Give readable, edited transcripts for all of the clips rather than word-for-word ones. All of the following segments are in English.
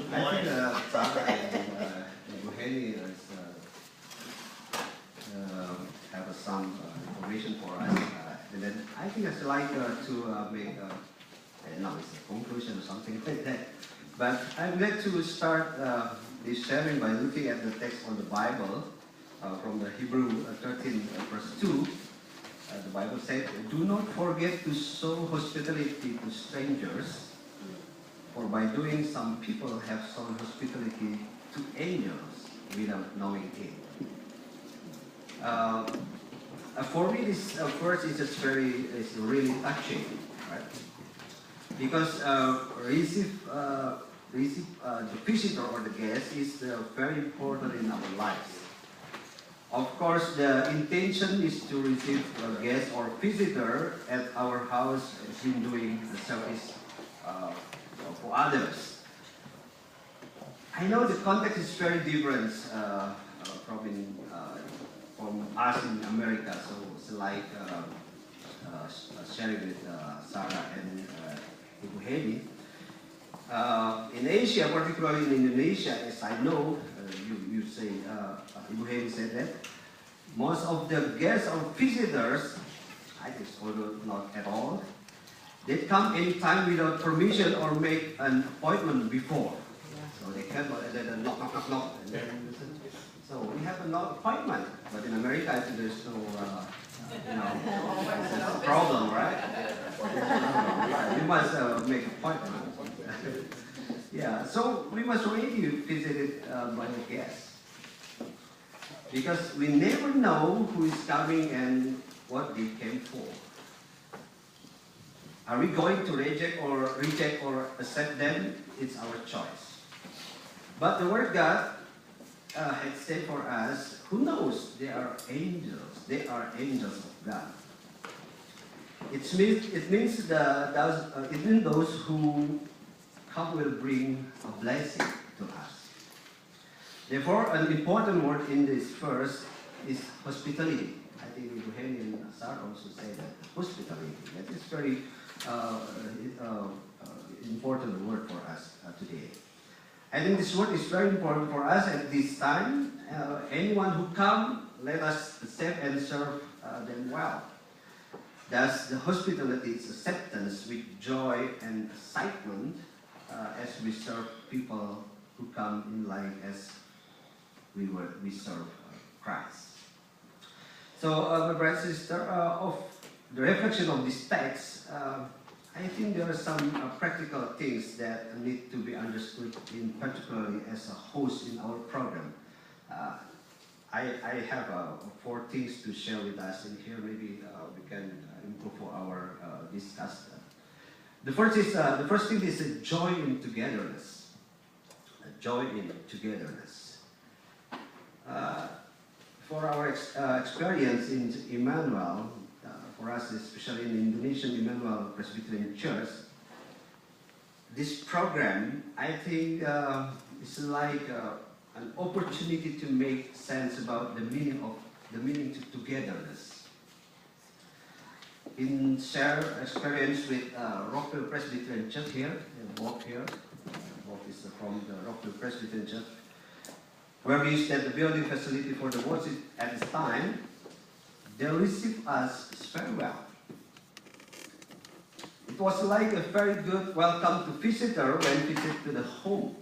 I think Sarah and Buheni have some information for us. And then I think I'd like to make I don't know, it's a conclusion or something like that. But I'd like to start this sharing by looking at the text on the Bible from the Hebrew 13 verse 2. The Bible said, "Do not forget to show hospitality to strangers, for by doing some people have shown hospitality to angels without knowing it." For me, this verse is just really touching, right? Because the visitor or the guest is very important in our lives. Of course, the intention is to receive a guest or visitor at our house in doing the service for others. I know the context is very different from us in America, so it's like sharing with Sarah and Ibu Hedi. In Asia, particularly in Indonesia, as I know, you say, Ibu Hedi said that, most of the guests or visitors, I think not at all, they come anytime without permission or make an appointment before. So they come and then knock, and then so we have a appointment. But in America, I think there's no, it's a problem, right? You must make an appointment. Yeah, so we must really be visited by the guests. Because we never know who is coming and what they came for. Are we going to reject or accept them? It's our choice. But the Word God had said for us, who knows? They are angels. They are angels of God. It means those who come will bring a blessing to us. Therefore, an important word in this verse is hospitality. I think Buheni and Sarah also say that hospitality. That is very important word for us today. I think this word is very important for us at this time. Anyone who come, let us accept and serve them well. Thus, the hospitality is acceptance with joy and excitement as we serve people who come in line as we serve Christ. So, my brothers and sisters, of the reflection of this text, I think there are some practical things that need to be understood, in particularly as a host in our program. I have 4 things to share with us in here. Maybe we can improve for our discussion. The first thing is a joy in togetherness. A joy in togetherness. For our experience in Emmanuel, for us, especially in the Indonesian Immigrant Presbyterian Church, this program, I think, is like an opportunity to make sense about the meaning to togetherness. In shared experience with Rockville Presbyterian Church here, Bob here, Bob is from the Rockville Presbyterian Church, where we used the building facility for the worship at this time. They received us very well. It was like a very good welcome to visitor when visit to the home.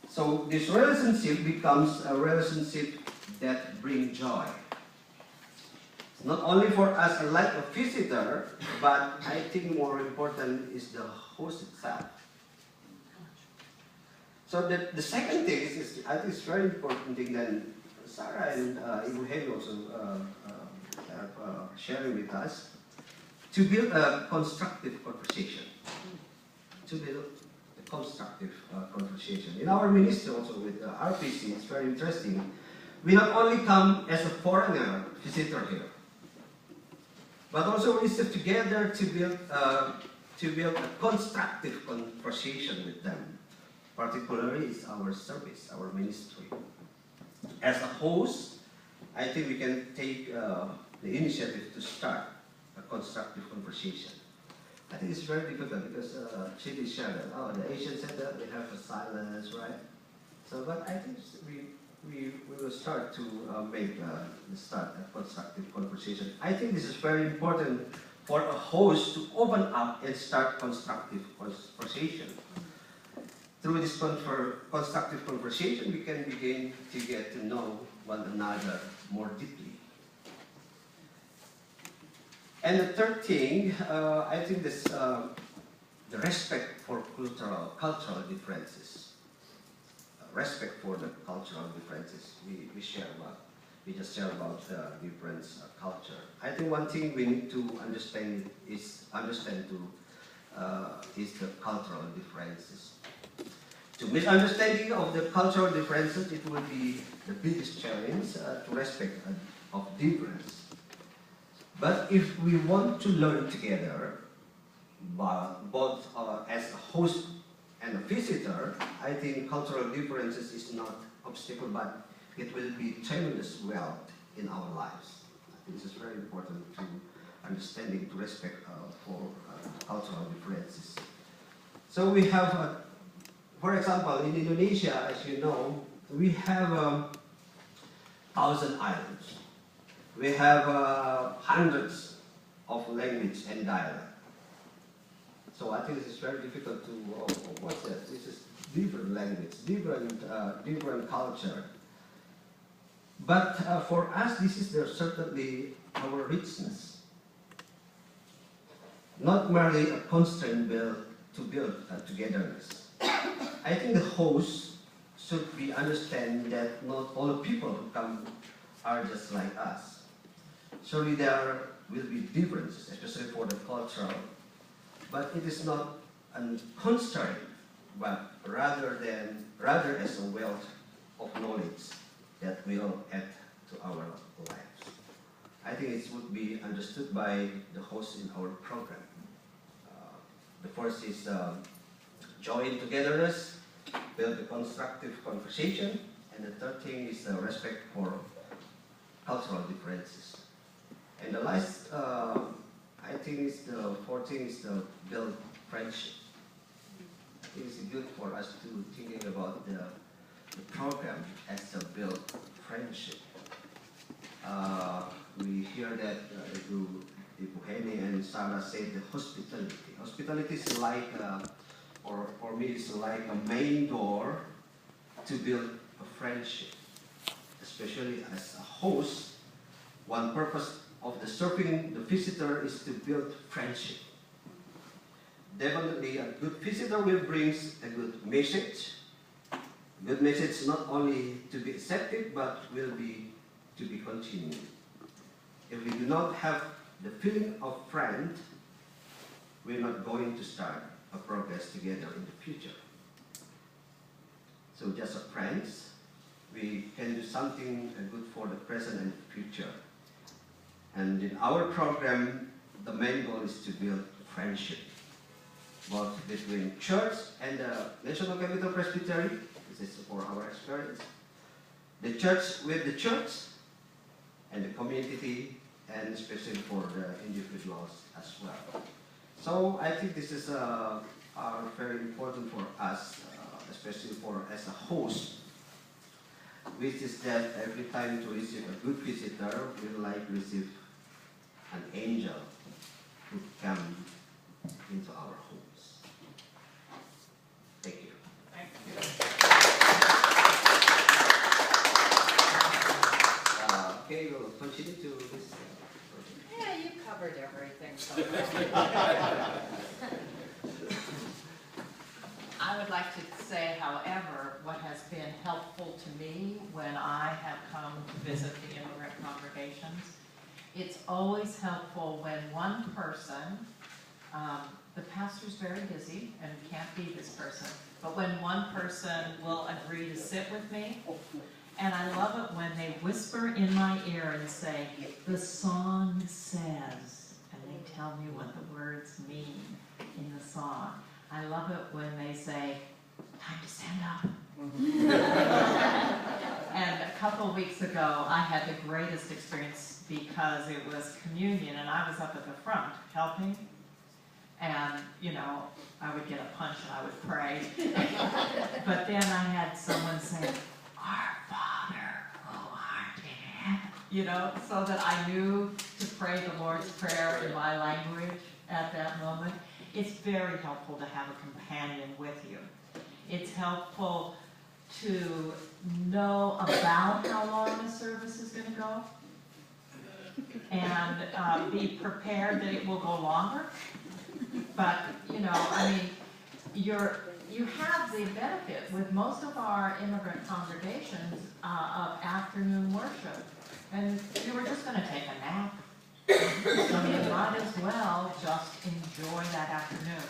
So this relationship becomes a relationship that brings joy. It's not only for us like a visitor, but I think more important is the host itself. So the second thing I think is very important thing that Sarah and Ibu Hedi also sharing with us, to build a constructive conversation. To build a constructive conversation. In our ministry also with RPC, it's very interesting. We not only come as a foreigner visitor here, but also we sit together to build a constructive conversation with them. Particularly is our service, our ministry. As a host, I think we can take the initiative to start a constructive conversation. I think it's very difficult because Chile shared that. Oh, the Asian said that they have a silence, right? So, but I think we will start to start a constructive conversation. I think this is very important for a host to open up and start constructive conversation. Through this constructive conversation, we can begin to get to know one another more deeply. And the third thing, I think this the respect for cultural differences. Respect for the cultural differences we just share about different culture. I think one thing we need to understand is the cultural differences. To misunderstanding of the cultural differences, it will be the biggest challenge to respect of difference. But if we want to learn together, both as a host and a visitor, I think cultural differences is not obstacle, but it will be tremendous wealth in our lives. I think this is very important to understanding, to respect for cultural differences. So we have, for example, in Indonesia, as you know, we have 1,000 islands. We have hundreds of language and dialect. So I think this is very difficult to, what's that? This is different language, different culture. But for us, this is certainly our richness. Not merely a constraint to build togetherness. I think the host should be understand that not all people who come are just like us. Surely there will be differences, especially for the cultural. But it is not a constraint, but rather as a wealth of knowledge that will add to our lives. I think it would be understood by the host in our program. The first is joy in togetherness, build a constructive conversation, and the third thing is respect for cultural differences. And the last, I think is the fourth thing is to build friendship. I think it's good for us to thinking about the program as a build friendship. We hear that Ibu Henny and Sarah said the hospitality. Hospitality is like, or for me, it's like a main door to build a friendship. Especially as a host, one purpose of the serving the visitor is to build friendship. Definitely a good visitor will bring a good message. Good message not only to be accepted, but will be to be continued. If we do not have the feeling of friend, we're not going to start a progress together in the future. So just as friends, we can do something good for the present and future. And in our program, the main goal is to build friendship, both between church and the National Capital Presbyterian. This is for our experience. The church with the church, and the community, and especially for the individuals as well. So I think this is very important for us, especially for as a host, which is that every time to receive a good visitor, we like receive an angel who come into our homes. Thank you. Thank you. Okay, we'll continue to this. Yeah, you covered everything. I would like to say, however, what has been helpful to me when I have come to visit the immigrant congregations, it's always helpful when one person, the pastor's very busy and can't be this person, but when one person will agree to sit with me, and I love it when they whisper in my ear and say, the song says, and they tell me what the words mean in the song. I love it when they say, time to stand up. And a couple of weeks ago, I had the greatest experience because it was communion, and I was up at the front helping. And, you know, I would get a punch and I would pray. But then I had someone say, "Our Father who art in heaven," you know, so that I knew to pray the Lord's Prayer in my language at that moment. It's very helpful to have a companion with you. It's helpful to know about how long the service is going to go and be prepared that it will go longer. But, you know, I mean, you have the benefit with most of our immigrant congregations of afternoon worship. And you were just going to take a nap. So you might as well just enjoy that afternoon.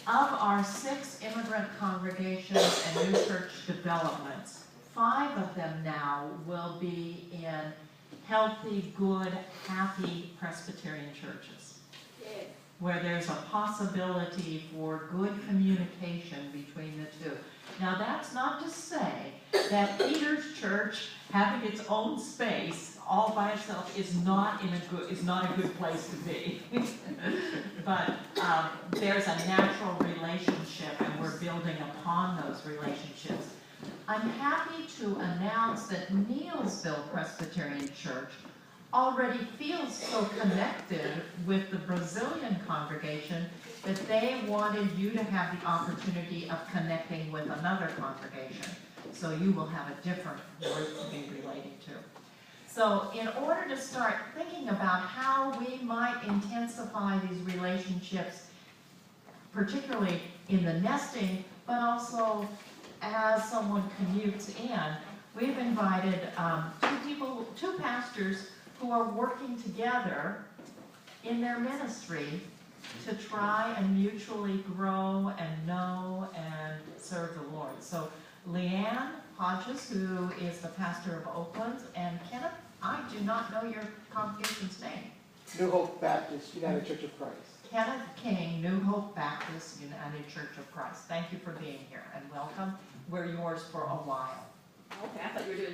Of our 6 immigrant congregations and new church developments, 5 of them now will be in healthy, good, happy Presbyterian churches, where there's a possibility for good communication between the two. Now, that's not to say that Peter's church, having its own space all by itself, is not a good place to be. But there's a natural relationship, and we're building upon those relationships. I'm happy to announce that Neilsville Presbyterian Church already feels so connected with the Brazilian congregation that they wanted you to have the opportunity of connecting with another congregation. So you will have a different group to be related to. So in order to start thinking about how we might intensify these relationships, particularly in the nesting, but also as someone commutes in, we've invited 2 pastors who are working together in their ministry to try and mutually grow and know and serve the Lord. So Leanne Hodges, who is the pastor of Oakland, and Kenneth, I do not know your congregation's name. New Hope Baptist United Church of Christ. Kenneth King, New Hope Baptist United Church of Christ. Thank you for being here and welcome. We're yours for a while. Okay, I thought you were doing